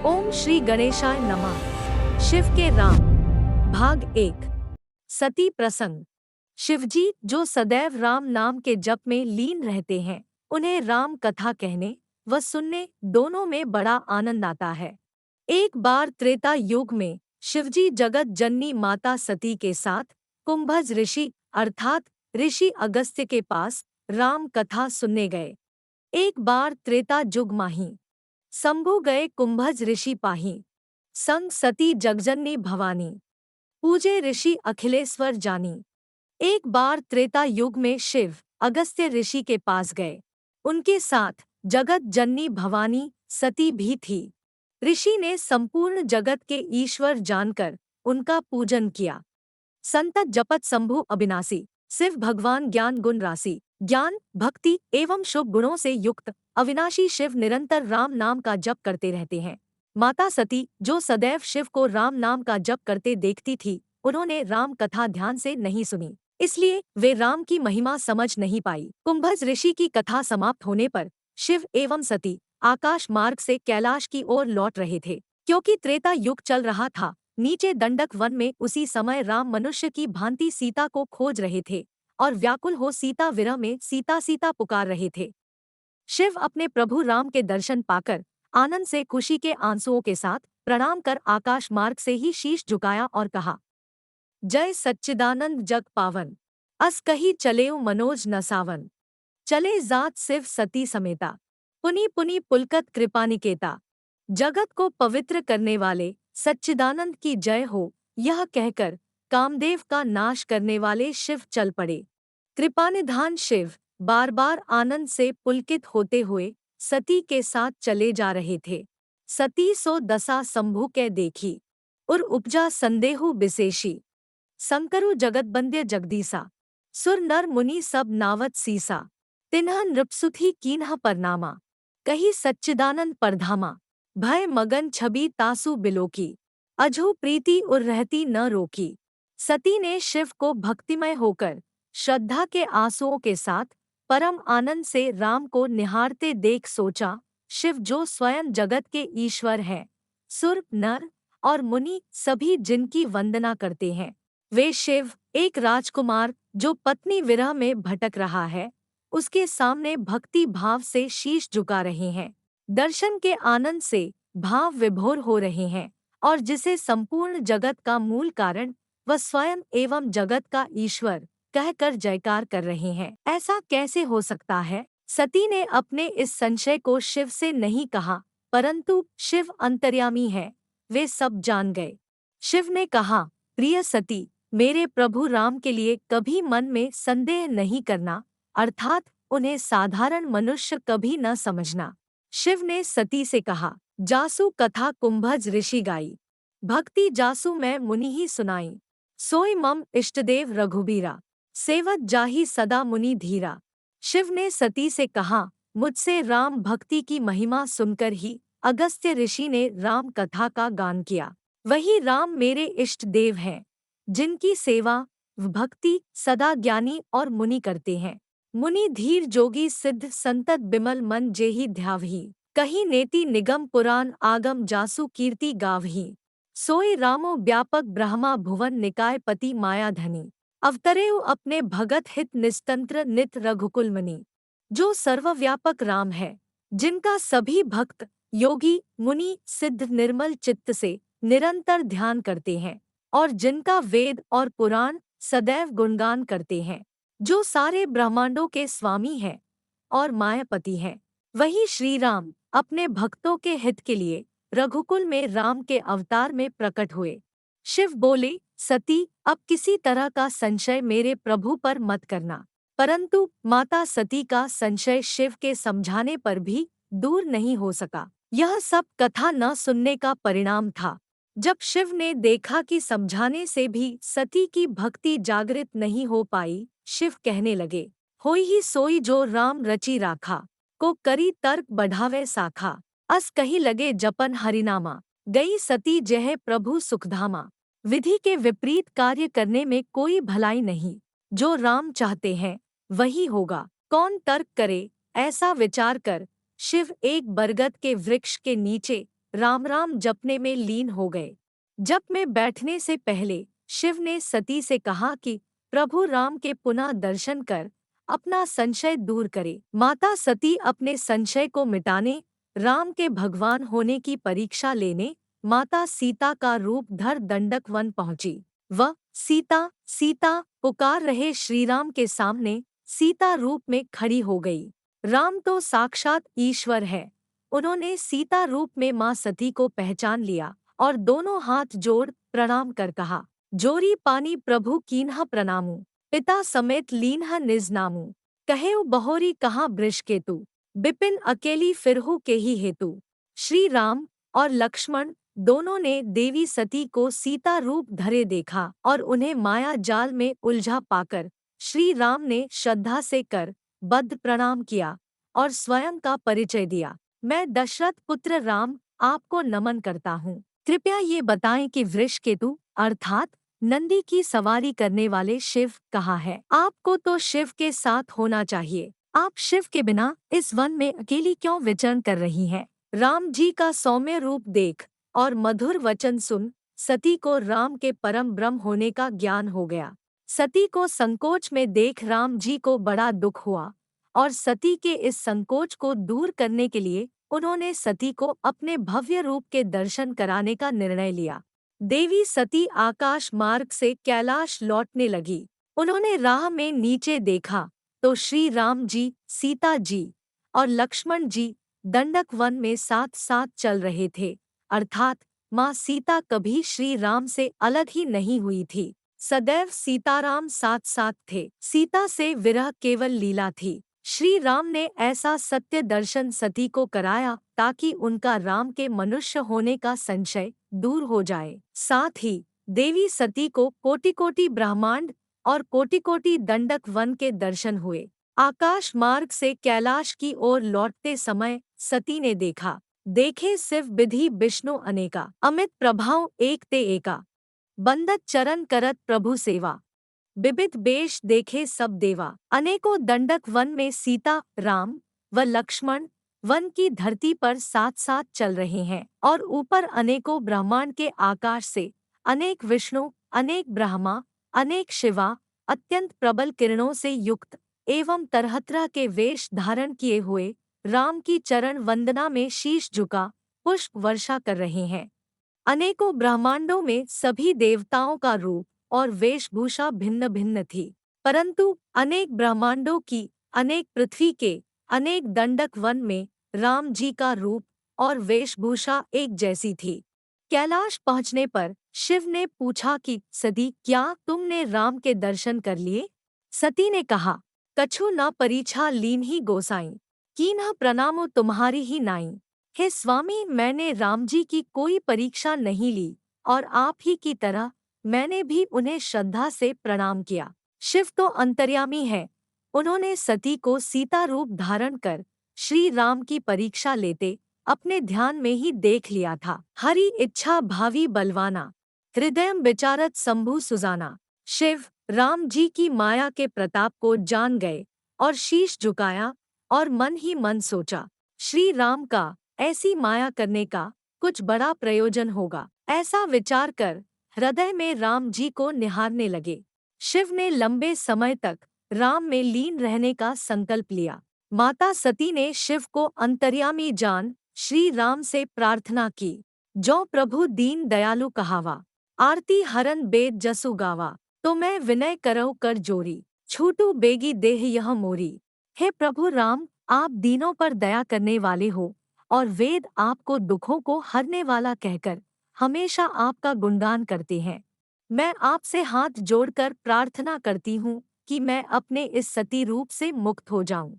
ओम श्री गणेशाय नमः। शिव के राम भाग 1। सती प्रसंग। शिवजी जो सदैव राम नाम के जप में लीन रहते हैं, उन्हें राम कथा कहने व सुनने दोनों में बड़ा आनंद आता है। एक बार त्रेता युग में शिवजी जगत जननी माता सती के साथ कुंभज ऋषि अर्थात ऋषि अगस्त्य के पास राम कथा सुनने गए। एक बार त्रेता युग माही शंभु गए कुंभज ऋषि पाही, संग सती जगजननी भवानी, पूजे ऋषि अखिलेश्वर जानी। एक बार त्रेता युग में शिव अगस्त्य ऋषि के पास गए। उनके साथ जगत जननी भवानी सती भी थी। ऋषि ने संपूर्ण जगत के ईश्वर जानकर उनका पूजन किया। संतत जपत शंभु अविनाशी, शिव भगवान ज्ञान गुण राशि, ज्ञान भक्ति एवं शुभ गुणों से युक्त अविनाशी शिव निरंतर राम नाम का जप करते रहते हैं। माता सती जो सदैव शिव को राम नाम का जप करते देखती थी, उन्होंने राम कथा ध्यान से नहीं सुनी, इसलिए वे राम की महिमा समझ नहीं पाई। कुंभज ऋषि की कथा समाप्त होने पर शिव एवं सती आकाश मार्ग से कैलाश की ओर लौट रहे थे। क्योंकि त्रेता युग चल रहा था, नीचे दंडक वन में उसी समय राम मनुष्य की भांति सीता को खोज रहे थे और व्याकुल हो सीता विरह में सीता सीता पुकार रहे थे। शिव अपने प्रभु राम के दर्शन पाकर आनंद से खुशी के आंसुओं के साथ प्रणाम कर आकाश मार्ग से ही शीश झुकाया और कहा, जय सच्चिदानंद जग पावन, अस कही चलेउ मनोज न सावन, चले जात शिव सती समेता, पुनि पुनि पुलकत कृपानिकेता, जगत को पवित्र करने वाले सच्चिदानंद की जय हो। यह कहकर कामदेव का नाश करने वाले शिव चल पड़े। कृपानिधान शिव बार बार आनंद से पुलकित होते हुए सती के साथ चले जा रहे थे। सती सो दशा शंभु कै देखी, उर उपजा संदेहु विशेषी, संकरु जगतबंद्य जगदीसा, सुर नर मुनि सब नावत सीसा, तिन्ह नृपसुथी कीन्ह परनामा, कही सच्चिदानंद परधामा, भय मगन छवि तासु बिलोकी, अझो प्रीति उर रहती न रोकी। सती ने शिव को भक्तिमय होकर श्रद्धा के आंसुओं के साथ परम आनंद से राम को निहारते देख सोचा, शिव जो स्वयं जगत के ईश्वर हैं, सुर नर और मुनि सभी जिनकी वंदना करते हैं, वे शिव एक राजकुमार जो पत्नी विरह में भटक रहा है, उसके सामने भक्ति भाव से शीश झुका रहे हैं, दर्शन के आनंद से भाव विभोर हो रहे हैं और जिसे संपूर्ण जगत का मूल कारण व स्वयं एवं जगत का ईश्वर कहकर जयकार कर रहे हैं। ऐसा कैसे हो सकता है? सती ने अपने इस संशय को शिव से नहीं कहा, परंतु शिव अंतर्यामी है, वे सब जान गए। शिव ने कहा, प्रिय सती, मेरे प्रभु राम के लिए कभी मन में संदेह नहीं करना, अर्थात उन्हें साधारण मनुष्य कभी न समझना। शिव ने सती से कहा, जासु कथा कुंभज ऋषि गाई, भक्ति जासु मैं मुनि ही सुनाई, सोई मम इष्टदेव रघुबीरा, सेवत जाहि सदा मुनि धीरा। शिव ने सती से कहा, मुझसे राम भक्ति की महिमा सुनकर ही अगस्त्य ऋषि ने राम कथा का गान किया। वही राम मेरे इष्ट देव हैं, जिनकी सेवा भक्ति सदा ज्ञानी और मुनि करते हैं। मुनि धीर जोगी सिद्ध संतत बिमल मन जेहि ध्यावहि, कहीं नेति निगम पुराण आगम जासु कीर्ति गावहि, सोई रामो व्यापक ब्रह्मा भुवन निकाय पति माया धनी, अवतरेउ अपने भगत हित निस्तंत्र नित रघुकुल मुनि। जो सर्वव्यापक राम है, जिनका सभी भक्त योगी मुनि सिद्ध निर्मल चित्त से निरंतर ध्यान करते हैं और जिनका वेद और पुराण सदैव गुणगान करते हैं, जो सारे ब्रह्मांडों के स्वामी हैं और मायापति हैं, वही श्री राम अपने भक्तों के हित के लिए रघुकुल में राम के अवतार में प्रकट हुए। शिव बोले, सती, अब किसी तरह का संशय मेरे प्रभु पर मत करना। परंतु माता सती का संशय शिव के समझाने पर भी दूर नहीं हो सका। यह सब कथा न सुनने का परिणाम था। जब शिव ने देखा कि समझाने से भी सती की भक्ति जागृत नहीं हो पाई, शिव कहने लगे, होई ही सोई जो राम रची राखा, को करी तर्क बढ़ावे साखा, अस कही लगे जपन हरिनामा, गई सती जय प्रभु सुखधामा। विधि के विपरीत कार्य करने में कोई भलाई नहीं। जो राम चाहते हैं वही होगा। कौन तर्क करे? ऐसा विचार कर शिव एक बरगद के वृक्ष के नीचे राम राम जपने में लीन हो गए। जप में बैठने से पहले शिव ने सती से कहा कि प्रभु राम के पुनः दर्शन कर अपना संशय दूर करे। माता सती अपने संशय को मिटाने, राम के भगवान होने की परीक्षा लेने माता सीता का रूप धर दंडक वन पहुंची। वह सीता सीता पुकार रहे श्रीराम के सामने सीता रूप में खड़ी हो गई। राम तो साक्षात ईश्वर है। उन्होंने सीता रूप में मां सती को पहचान लिया और दोनों हाथ जोड़ प्रणाम कर कहा, जोरी पानी प्रभु कीन्ह प्रणामु, पिता समेत लीन्ह निज नामु। कहेउ बहोरी कहाँ वृष केतु, बिपिन अकेली फिरहु के ही हेतु। श्री राम और लक्ष्मण दोनों ने देवी सती को सीता रूप धरे देखा और उन्हें माया जाल में उलझा पाकर श्री राम ने श्रद्धा से कर बद्ध प्रणाम किया और स्वयं का परिचय दिया। मैं दशरथ पुत्र राम आपको नमन करता हूँ। कृपया ये बताएं कि वृषकेतु अर्थात नंदी की सवारी करने वाले शिव कहाँ है? आपको तो शिव के साथ होना चाहिए। आप शिव के बिना इस वन में अकेली क्यों विचरण कर रही हैं? राम जी का सौम्य रूप देख और मधुर वचन सुन सती को राम के परम ब्रह्म होने का ज्ञान हो गया। सती को संकोच में देख राम जी को बड़ा दुख हुआ और सती के इस संकोच को दूर करने के लिए उन्होंने सती को अपने भव्य रूप के दर्शन कराने का निर्णय लिया। देवी सती आकाश मार्ग से कैलाश लौटने लगी। उन्होंने राह में नीचे देखा तो श्री राम जी, सीता जी और लक्ष्मण जी दंडक वन में साथ साथ चल रहे थे, अर्थात माँ सीता कभी श्री राम से अलग ही नहीं हुई थी। सदैव सीताराम साथ साथ थे। सीता से विरह केवल लीला थी। श्री राम ने ऐसा सत्य दर्शन सती को कराया ताकि उनका राम के मनुष्य होने का संशय दूर हो जाए। साथ ही देवी सती को कोटि कोटि ब्रह्मांड और कोटि कोटि दंडक वन के दर्शन हुए। आकाश मार्ग से कैलाश की ओर लौटते समय सती ने देखा, देखे शिव विधि विष्णु अनेका, अमित प्रभाव एक ते एका, बंदत चरण करत प्रभु सेवा, विविध बेश देखे सब देवा। अनेकों दंडक वन में सीता, राम व लक्ष्मण वन की धरती पर साथ साथ चल रहे हैं और ऊपर अनेकों ब्रह्मांड के आकाश से अनेक विष्णु, अनेक ब्रह्मा, अनेक शिवा अत्यंत प्रबल किरणों से युक्त एवं तरह तरह के वेश धारण किए हुए राम की चरण वंदना में शीश झुका पुष्प वर्षा कर रहे हैं। अनेकों ब्रह्मांडों में सभी देवताओं का रूप और वेशभूषा भिन्न भिन्न थी, परंतु अनेक ब्रह्मांडों की, अनेक पृथ्वी के, अनेक दंडक वन में राम जी का रूप और वेशभूषा एक जैसी थी। कैलाश पहुंचने पर शिव ने पूछा कि सती, क्या तुमने राम के दर्शन कर लिए? सती ने कहा, कछु न परीक्षा लीन ही गोसाई, कीन्ह प्रणामो तुम्हारी ही नाई। हे स्वामी, मैंने राम जी की कोई परीक्षा नहीं ली और आप ही की तरह मैंने भी उन्हें श्रद्धा से प्रणाम किया। शिव तो अंतर्यामी है। उन्होंने सती को सीता रूप धारण कर श्री राम की परीक्षा लेते अपने ध्यान में ही देख लिया था। हरि इच्छा भावी बलवाना, हृदयम विचारत शंभु सुजाना। शिव राम जी की माया के प्रताप को जान गए और शीश झुकाया और मन ही मन सोचा, श्री राम का ऐसी माया करने का कुछ बड़ा प्रयोजन होगा। ऐसा विचार कर हृदय में राम जी को निहारने लगे। शिव ने लंबे समय तक राम में लीन रहने का संकल्प लिया। माता सती ने शिव को अंतर्यामी जान श्री राम से प्रार्थना की, जो प्रभु दीन दयालु कहावा, आरती हरन बेद जसु गावा, तो मैं विनय करऊ कर जोरी, छूटू बेगी देह यह मोरी। हे प्रभु राम, आप दीनों पर दया करने वाले हो और वेद आपको दुखों को हरने वाला कहकर हमेशा आपका गुणगान करते हैं। मैं आपसे हाथ जोड़कर प्रार्थना करती हूँ कि मैं अपने इस सती रूप से मुक्त हो जाऊं।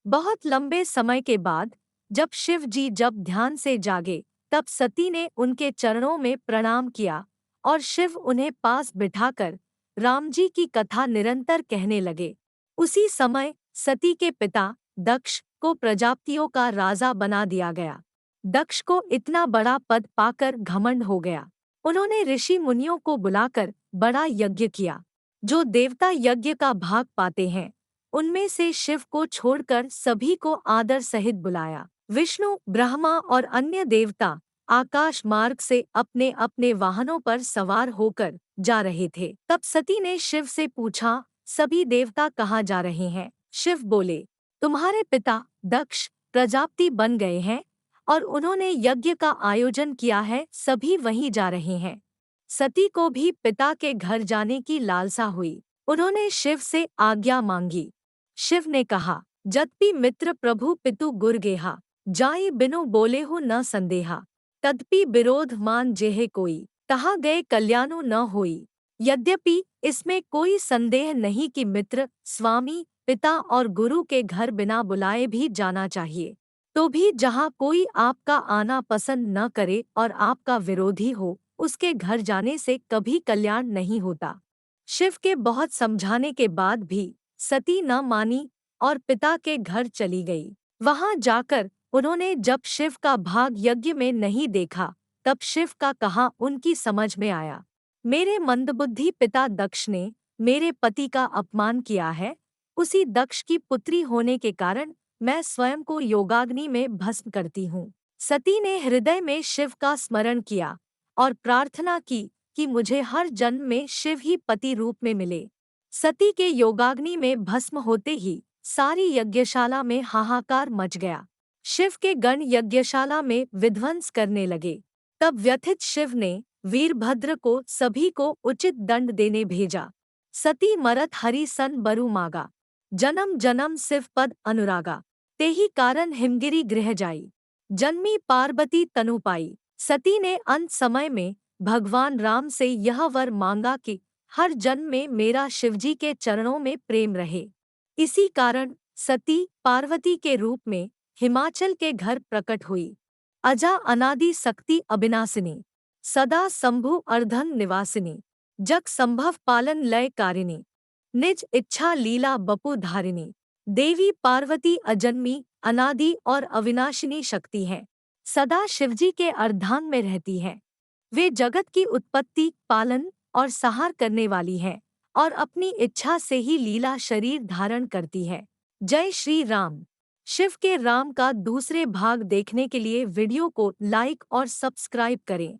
बहुत लंबे समय के बाद जब शिव जी जब ध्यान से जागे तब सती ने उनके चरणों में प्रणाम किया और शिव उन्हें पास बिठाकर राम जी की कथा निरंतर कहने लगे। उसी समय सती के पिता दक्ष को प्रजापतियों का राजा बना दिया गया। दक्ष को इतना बड़ा पद पाकर घमंड हो गया। उन्होंने ऋषि मुनियों को बुलाकर बड़ा यज्ञ किया। जो देवता यज्ञ का भाग पाते हैं उनमें से शिव को छोड़कर सभी को आदर सहित बुलाया। विष्णु, ब्रह्मा और अन्य देवता आकाश मार्ग से अपने अपने वाहनों पर सवार होकर जा रहे थे। तब सती ने शिव से पूछा, सभी देवता कहाँ जा रहे हैं? शिव बोले, तुम्हारे पिता दक्ष प्रजापति बन गए हैं और उन्होंने यज्ञ का आयोजन किया है, सभी वहीं जा रहे हैं। सती को भी पिता के घर जाने की लालसा हुई। उन्होंने शिव से आज्ञा मांगी। शिव ने कहा, जद्यपि मित्र प्रभु पितु गुर गेहा, जाई बिनु बोले हो न संदेहा, तदपि विरोध मान जेहे कोई, तहाँ गए कल्याणु न होई। यद्यपि इसमें कोई संदेह नहीं कि मित्र, स्वामी, पिता और गुरु के घर बिना बुलाए भी जाना चाहिए, तो भी जहाँ कोई आपका आना पसंद न करे और आपका विरोधी हो, उसके घर जाने से कभी कल्याण नहीं होता। शिव के बहुत समझाने के बाद भी सती न मानी और पिता के घर चली गई। वहां जाकर उन्होंने जब शिव का भाग यज्ञ में नहीं देखा, तब शिव का कहा उनकी समझ में आया। मेरे मंदबुद्धि पिता दक्ष ने मेरे पति का अपमान किया है। उसी दक्ष की पुत्री होने के कारण मैं स्वयं को योगाग्नि में भस्म करती हूँ। सती ने हृदय में शिव का स्मरण किया और प्रार्थना की कि मुझे हर जन्म में शिव ही पति रूप में मिले। सती के योगाग्नि में भस्म होते ही सारी यज्ञशाला में हाहाकार मच गया। शिव के गण यज्ञशाला में विध्वंस करने लगे। तब व्यथित शिव ने वीरभद्र को सभी को उचित दंड देने भेजा। सती मरत हरि सन बरु मागा, जन्म जन्म शिव पद अनुरागा, तेहि कारण हिमगिरि गृह जाई, जन्मी पार्वती तनु पाई। सती ने अंत समय में भगवान राम से यह वर मांगा कि हर जन्म में मेरा शिवजी के चरणों में प्रेम रहे। इसी कारण सती पार्वती के रूप में हिमाचल के घर प्रकट हुई। अजा अनादि शक्ति अविनाशिनी, सदा शंभु अर्धन निवासिनी, जग संभव पालन लय कारिणी, निज इच्छा लीला बपु धारिणी। देवी पार्वती अजन्मी, अनादि और अविनाशिनी शक्ति हैं। सदा शिवजी के अर्धांग में रहती हैं। वे जगत की उत्पत्ति, पालन और संहार करने वाली हैं और अपनी इच्छा से ही लीला शरीर धारण करती है। जय श्री राम। शिव के राम का दूसरे भाग देखने के लिए वीडियो को लाइक और सब्सक्राइब करें।